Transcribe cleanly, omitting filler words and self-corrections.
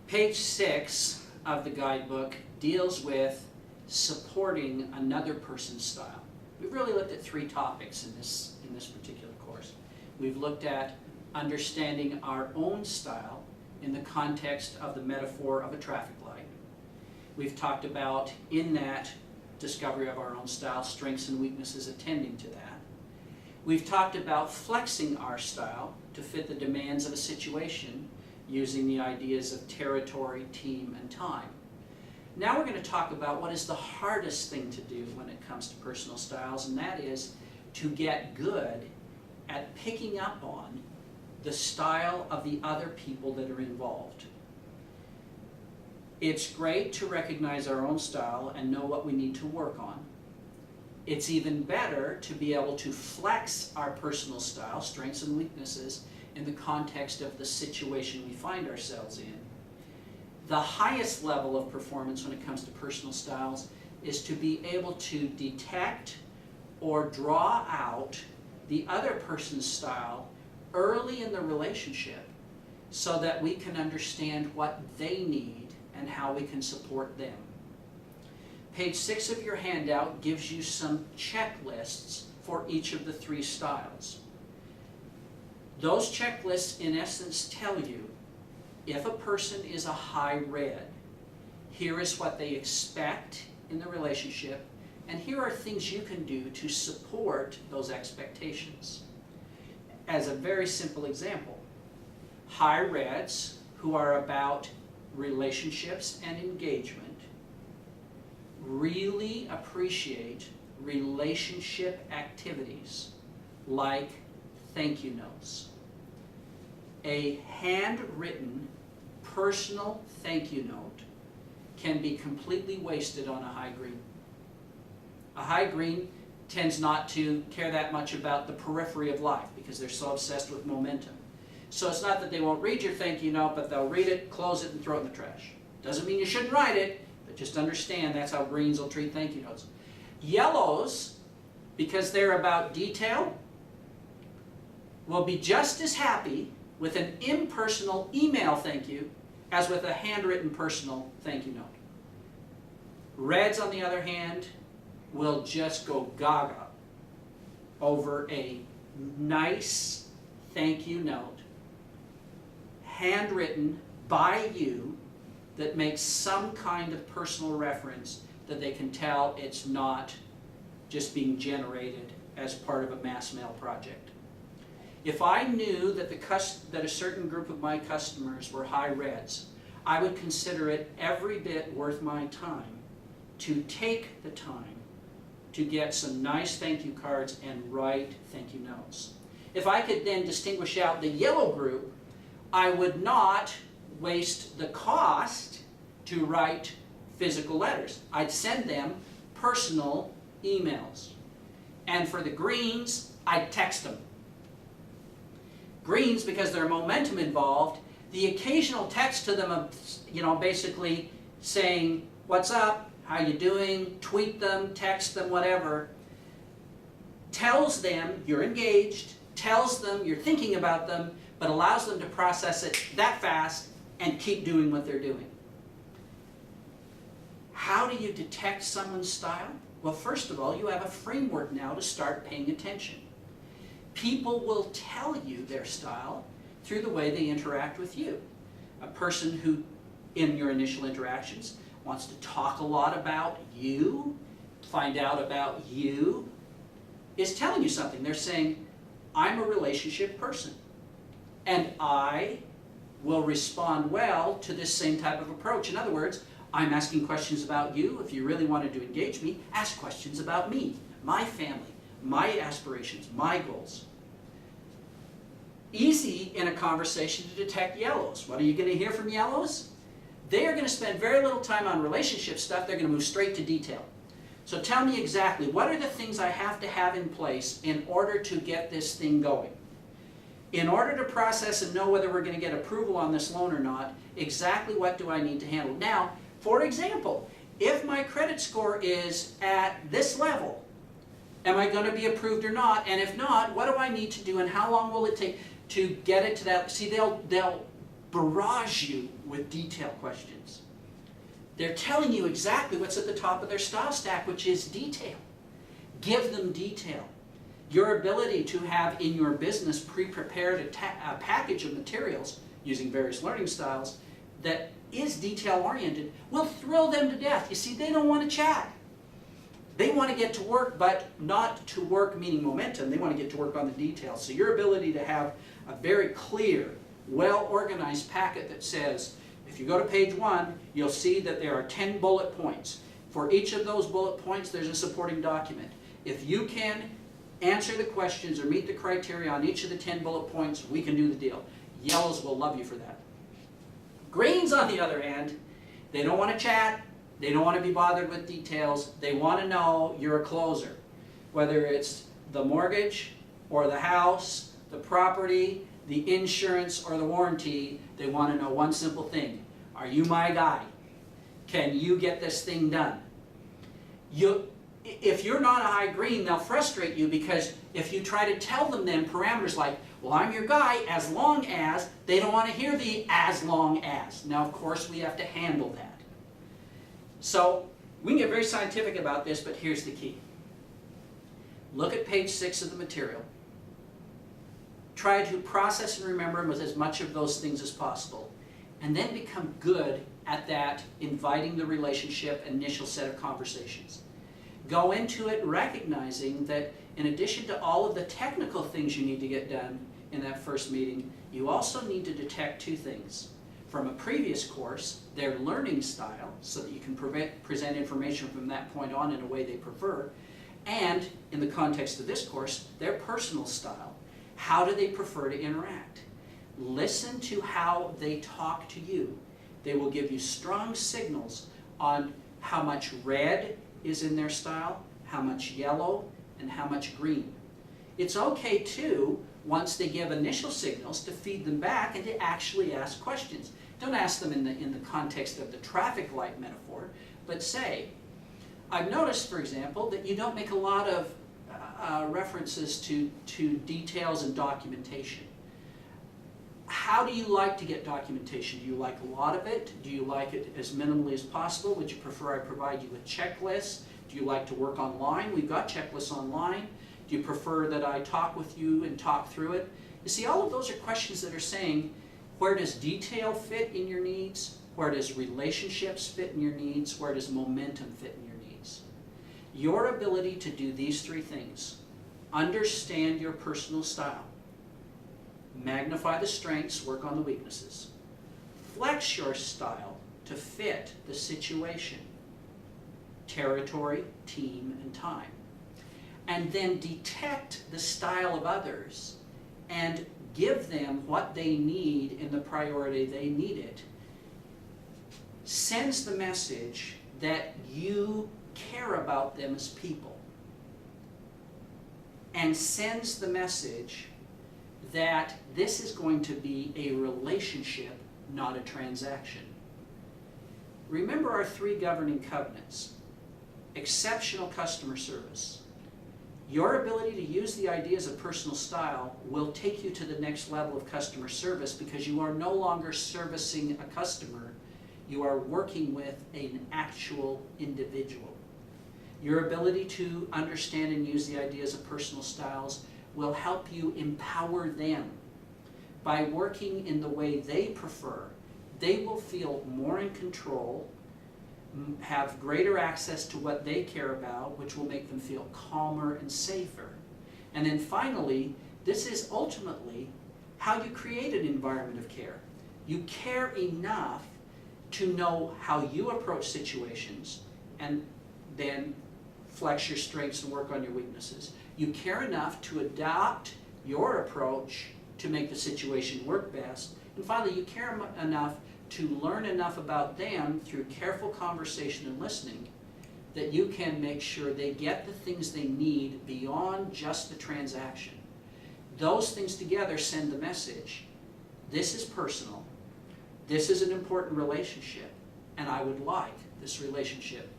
Page 6 of the guidebook deals with supporting another person's style. We've really looked at 3 topics in this particular course. We've looked at understanding our own style in the context of the metaphor of a traffic light. We've talked about, in that discovery of our own style, strengths and weaknesses attending to that. We've talked about flexing our style to fit the demands of a situation using the ideas of territory, team, and time. Now we're going to talk about what is the hardest thing to do when it comes to personal styles, and that is to get good at picking up on the style of the other people that are involved. It's great to recognize our own style and know what we need to work on. It's even better to be able to flex our personal style, strengths and weaknesses, in the context of the situation we find ourselves in. The highest level of performance when it comes to personal styles is to be able to detect or draw out the other person's style early in the relationship so that we can understand what they need and how we can support them. Page 6 of your handout gives you some checklists for each of the 3 styles. Those checklists, in essence, tell you if a person is a high red, here is what they expect in the relationship, and here are things you can do to support those expectations. As a very simple example, high reds who are about relationships and engagement really appreciate relationship activities like thank you notes. A handwritten personal thank you note can be completely wasted on a high green. A high green tends not to care that much about the periphery of life because they're so obsessed with momentum. So it's not that they won't read your thank you note, but they'll read it, close it, and throw it in the trash. Doesn't mean you shouldn't write it, but just understand that's how greens will treat thank you notes. Yellows, because they're about detail, will be just as happy with an impersonal email thank you as with a handwritten personal thank you note. Reds, on the other hand, will just go gaga over a nice thank you note, handwritten by you, that makes some kind of personal reference that they can tell it's not just being generated as part of a mass mail project. If I knew that that a certain group of my customers were high reds, I would consider it every bit worth my time to take the time to get some nice thank you cards and write thank you notes. If I could then distinguish out the yellow group, I would not waste the cost to write physical letters. I'd send them personal emails. And for the greens, I'd text them. Greens, because there's momentum involved, the occasional text to them of, basically saying, what's up, how you doing, tweet them, text them, whatever, tells them you're engaged, tells them you're thinking about them, but allows them to process it that fast and keep doing what they're doing. How do you detect someone's style? Well, first of all, you have a framework now to start paying attention. People will tell you their style through the way they interact with you. A person who, in your initial interactions, wants to talk a lot about you, find out about you, is telling you something. They're saying, I'm a relationship person, and I will respond well to this same type of approach. In other words, I'm asking questions about you. If you really wanted to engage me, ask questions about me, my family, my aspirations, my goals. Easy in a conversation to detect yellows. What are you going to hear from yellows? They are going to spend very little time on relationship stuff. They're going to move straight to detail. So tell me exactly, what are the things I have to have in place in order to get this thing going? In order to process and know whether we're going to get approval on this loan or not, exactly what do I need to handle? Now, for example, if my credit score is at this level, am I going to be approved or not? And if not, what do I need to do and how long will it take to get it to that? See, they'll barrage you with detail questions. They're telling you exactly what's at the top of their style stack, which is detail. Give them detail. Your ability to have in your business pre-prepared a package of materials using various learning styles that is detail-oriented will thrill them to death. You see, they don't want to chat. They want to get to work, but not to work meaning momentum. They want to get to work on the details. So your ability to have a very clear, well-organized packet that says, if you go to page 1, you'll see that there are 10 bullet points. For each of those bullet points, there's a supporting document. If you can answer the questions or meet the criteria on each of the 10 bullet points, we can do the deal. Yellows will love you for that. Greens, on the other hand, they don't want to chat. They don't want to be bothered with details. They want to know you're a closer. Whether it's the mortgage or the house, the property, the insurance or the warranty, they want to know one simple thing. Are you my guy? Can you get this thing done? If you're not a high green, they'll frustrate you, because if you try to tell them then parameters like, well, I'm your guy as long as, they don't want to hear the as long as. Now, of course, we have to handle that. So we can get very scientific about this, but here's the key. Look at page 6 of the material. Try to process and remember with as much of those things as possible, and then become good at that inviting the relationship initial set of conversations. Go into it recognizing that in addition to all of the technical things you need to get done in that first meeting, you also need to detect 2 things. From a previous course, their learning style, so that you can present information from that point on in a way they prefer, and in the context of this course, their personal style. How do they prefer to interact? Listen to how they talk to you. They will give you strong signals on how much red is in their style, how much yellow, and how much green. It's okay too, once they give initial signals, to feed them back and to actually ask questions. Don't ask them in the context of the traffic light metaphor, but say, I've noticed, for example, that you don't make a lot of references to details and documentation. How do you like to get documentation? Do you like a lot of it? Do you like it as minimally as possible? Would you prefer I provide you with checklists? Do you like to work online? We've got checklists online. Do you prefer that I talk with you and talk through it? You see, all of those are questions that are saying, where does detail fit in your needs? Where does relationships fit in your needs? Where does momentum fit in your needs? Your ability to do these 3 things, understand your personal style, magnify the strengths, work on the weaknesses, flex your style to fit the situation, territory, team, and time, and then detect the style of others and give them what they need in the priority they need it, sends the message that you care about them as people, and sends the message that this is going to be a relationship, not a transaction. Remember our 3 governing covenants. Exceptional customer service. Your ability to use the ideas of personal style will take you to the next level of customer service, because you are no longer servicing a customer, you are working with an actual individual. Your ability to understand and use the ideas of personal styles will help you empower them. By working in the way they prefer, they will feel more in control, have greater access to what they care about, which will make them feel calmer and safer. And then finally, this is ultimately how you create an environment of care. You care enough to know how you approach situations and then flex your strengths and work on your weaknesses. You care enough to adopt your approach to make the situation work best. And finally, you care enough to learn enough about them through careful conversation and listening that you can make sure they get the things they need beyond just the transaction. Those things together send the message, this is personal, this is an important relationship, and I would like this relationship